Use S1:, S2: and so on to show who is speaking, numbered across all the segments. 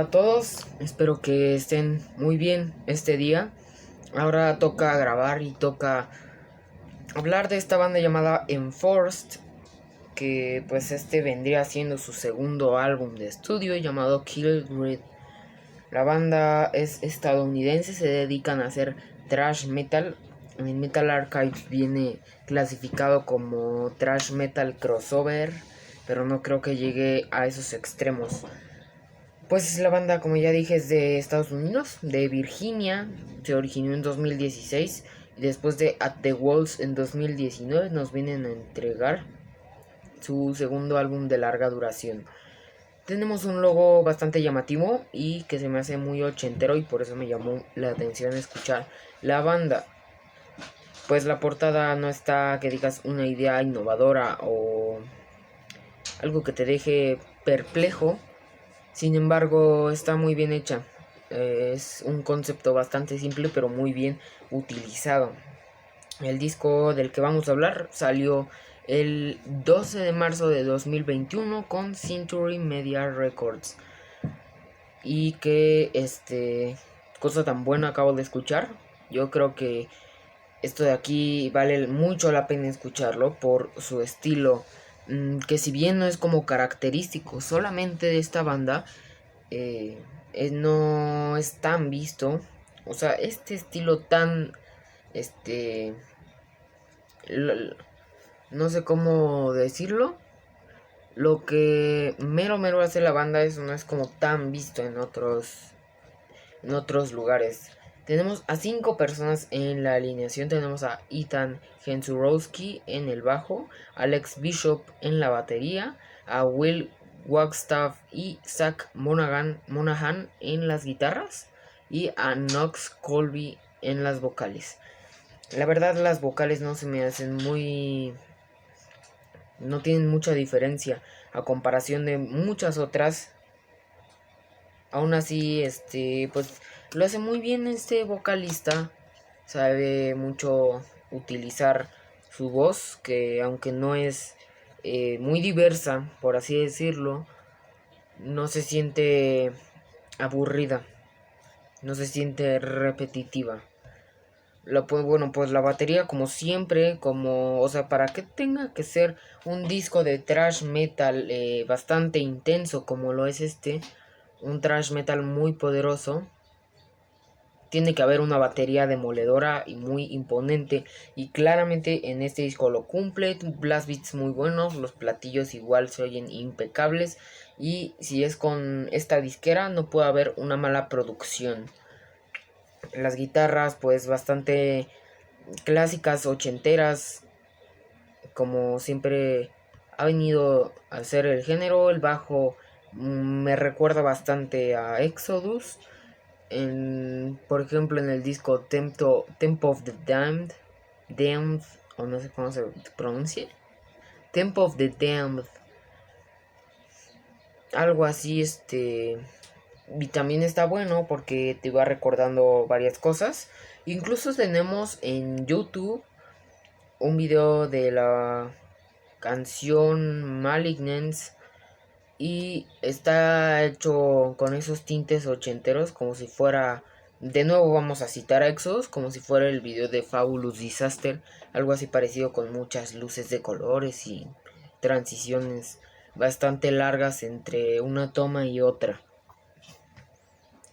S1: a todos, espero que estén muy bien este día. Ahora toca grabar y toca hablar de esta banda llamada Enforced, que pues este vendría siendo su segundo álbum de estudio llamado Kill Grid. La banda es estadounidense, se dedican a hacer thrash metal. En Metal Archive viene clasificado como thrash metal crossover, pero no creo que llegue a esos extremos. Pues la banda, como ya dije, es de Estados Unidos, de Virginia. Se originó en 2016 y después de At the Walls en 2019 nos vienen a entregar su segundo álbum de larga duración. Tenemos un logo bastante llamativo y que se me hace muy ochentero, y por eso me llamó la atención escuchar la banda. Pues la portada no está que digas una idea innovadora o algo que te deje perplejo. Sin embargo, está muy bien hecha. Es un concepto bastante simple pero muy bien utilizado. El disco del que vamos a hablar salió el 12 de marzo de 2021 con Century Media Records. Y que cosa tan buena acabo de escuchar. Yo creo que esto de aquí vale mucho la pena escucharlo por su estilo, que si bien no es como característico solamente de esta banda, no es tan visto. O sea, este estilo tan, este, no sé cómo decirlo. Lo que mero hace la banda, eso no es como tan visto en otros lugares. Tenemos a 5 personas en la alineación. Tenemos a Ethan Hensurowski en el bajo, Alex Bishop en la batería, a Will Wagstaff y Zach Monahan en las guitarras y a Knox Colby en las vocales. La verdad, las vocales no se me hacen muy... no tienen mucha diferencia a comparación de muchas otras. Aún así, pues lo hace muy bien este vocalista. Sabe mucho utilizar su voz, que aunque no es muy diversa, por así decirlo, no se siente aburrida, no se siente repetitiva. Pues la batería, como siempre, o sea, para que tenga que ser un disco de thrash metal bastante intenso como lo es un thrash metal muy poderoso, tiene que haber una batería demoledora y muy imponente, y claramente en este disco lo cumple. Blast beats muy buenos, los platillos igual se oyen impecables, y si es con esta disquera no puede haber una mala producción. Las guitarras pues bastante clásicas, ochenteras, como siempre ha venido a ser el género. El bajo me recuerda bastante a Exodus. Por ejemplo, en el disco Temple of the Damned, o no sé cómo se pronuncia, Temple of the Damned, algo así. Y también está bueno porque te va recordando varias cosas. Incluso tenemos en YouTube un video de la canción Malignance, y está hecho con esos tintes ochenteros, como si fuera, de nuevo vamos a citar a Exos, como si fuera el video de Fabulous Disaster, algo así parecido, con muchas luces de colores y transiciones bastante largas entre una toma y otra.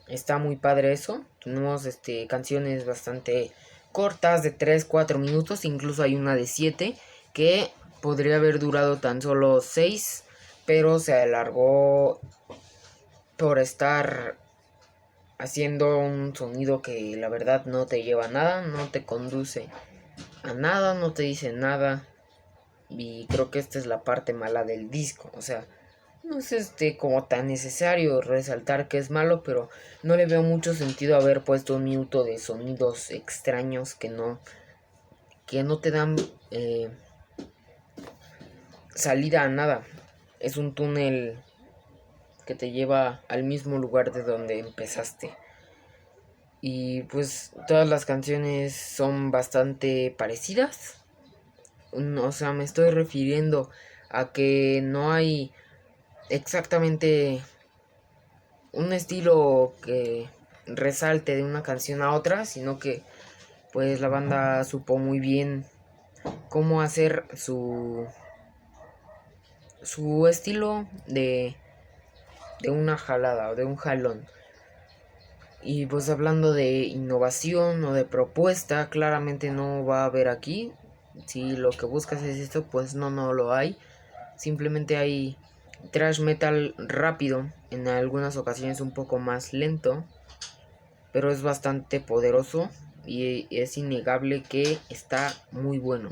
S1: Está muy padre eso. Tenemos canciones bastante cortas de 3-4 minutos, incluso hay una de 7 que podría haber durado tan solo 6, pero se alargó por estar haciendo un sonido que la verdad no te lleva a nada, no te conduce a nada, no te dice nada. Y creo que esta es la parte mala del disco. O sea, no es como tan necesario resaltar que es malo, pero no le veo mucho sentido haber puesto un minuto de sonidos extraños que no te dan salida a nada. Es un túnel que te lleva al mismo lugar de donde empezaste. Y pues todas las canciones son bastante parecidas. O sea, me estoy refiriendo a que no hay exactamente un estilo que resalte de una canción a otra, sino que pues la banda supo muy bien cómo hacer su estilo de una jalada o de un jalón. Y pues hablando de innovación o de propuesta, claramente no va a haber aquí. Si lo que buscas es esto, pues no lo hay. Simplemente hay thrash metal rápido, en algunas ocasiones un poco más lento, pero es bastante poderoso y es innegable que está muy bueno.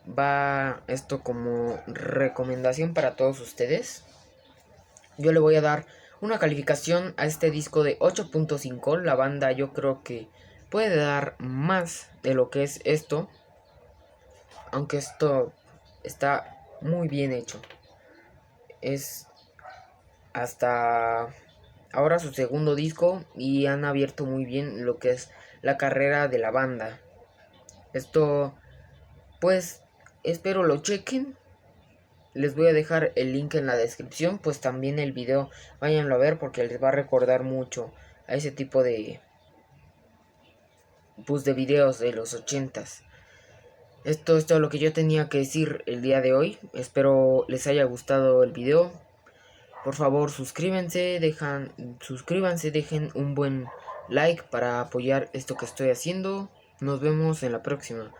S1: Va esto como recomendación para todos ustedes. Yo le voy a dar una calificación a este disco de 8.5. La banda yo creo que puede dar más de lo que es esto, aunque esto está muy bien hecho. Es hasta ahora su segundo disco y han abierto muy bien lo que es la carrera de la banda. Esto pues espero lo chequen. Les voy a dejar el link en la descripción, pues también el video váyanlo a ver porque les va a recordar mucho a ese tipo de pues de videos de los 80s. Esto es todo lo que yo tenía que decir el día de hoy. Espero les haya gustado el video. Por favor, suscríbanse, dejen un buen like para apoyar esto que estoy haciendo. Nos vemos en la próxima.